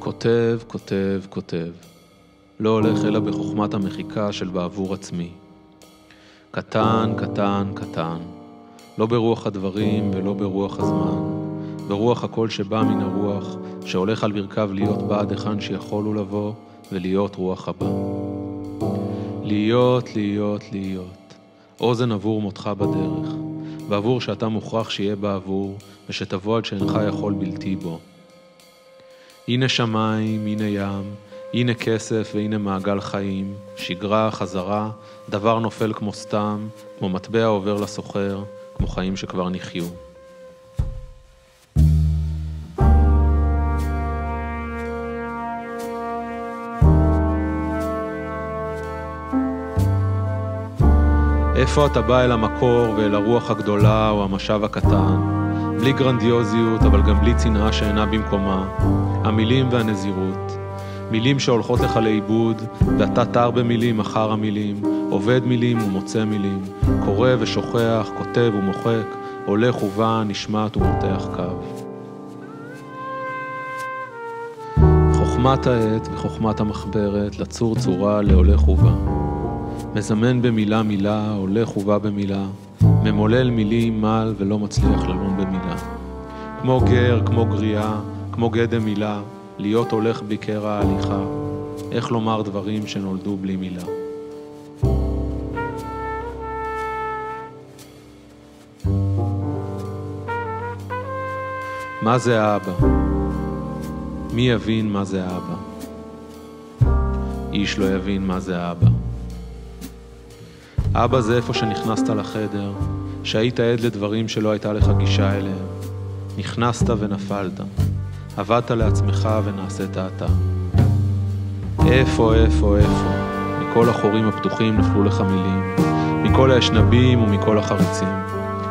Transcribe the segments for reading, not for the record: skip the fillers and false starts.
כותב, כותב, כותב. לא הולך אלא בחוכמת המחיקה של בעבור עצמי. קטן, קטן, קטן. לא ברוח הדברים ולא ברוח הזמן. ברוח הכל שבא מן הרוח, שהולך על ברכיו להיות בעד היכן שיכולו לבוא, ולהיות רוח הבא. להיות, להיות, להיות. אוזן עבור מותך בדרך, בעבור שאתה מוכרח שיהיה בעבור, ושתבוא עד שאינך יכול בלתי בו. הנה שמיים, הנה ים, הנה כסף והנה מעגל חיים, שגרה, חזרה, דבר נופל כמו סתם, כמו מטבע עובר לסוחר, כמו חיים שכבר נחיה. איפה אתה בא אל המקור ואל הרוח הגדולה או המשאב הקטן, בלי גרנדיוזיות אבל גם בלי צנעה שאינה במקומה, המילים והנזירות, מילים שהולכות לך לאיבוד, ואתה תר במילים אחר המילים, עובד מילים ומוצא מילים, קורא ושוכח, כותב ומוחק, הולך ובא, נשמט ומותח קו. חוכמת העת וחוכמת המחברת, לצור צורה להולך ובא. מזמן במילה מילה, הולך ובא במילה, ממולל מילים מל ולא מצליח ללון במילה. כמו גר, כמו גריעה, כמו גדם מילה, להיות הולך בקרע ההליכה, איך לומר דברים שנולדו בלי מילה. מה זה האבא? מי יבין מה זה האבא? איש לא יבין מה זה האבא. אבא זה איפה שנכנסת לחדר, שהיית עד לדברים שלא הייתה לך גישה אליהם. נכנסת ונפלת, עבדת לעצמך ונעשית אתה. איפה, איפה, איפה, מכל החורים הפתוחים נפלו לך מילים, מכל האשנבים ומכל החריצים,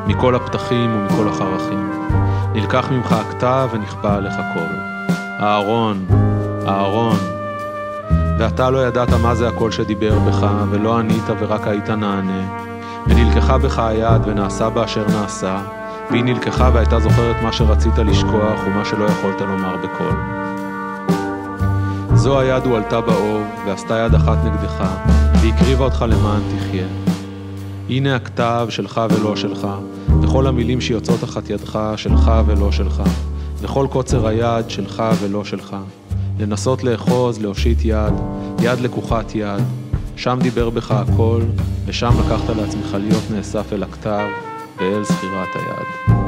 מכל הפתחים ומכל החרכים. נלקח ממך הכתב ונכפה עליך קול. אהרון, אהרון. ואתה לא ידעת מה זה הקול שדיבר בך, ולא ענית ורק היית נענה. ונלקחה בך היד ונעשה באשר נעשה, והיא נלקחה והייתה זוכרת מה שרצית לשכוח ומה שלא יכולת לומר בקול. זו היד הועלתה באוב, ועשתה יד אחת נגדך, והקריבה אותך למען תחיה. הנה הכתב שלך ולא שלך, וכל המילים שיוצאות תחת ידך שלך ולא שלך, וכל קוצר היד שלך ולא שלך. לנסות לאחוז, להושיט יד, יד לקוחת יד. שם דיבר בך הכל, ושם לקחת לעצמך להיות נאסף אל הכתב ואל זכירת היד.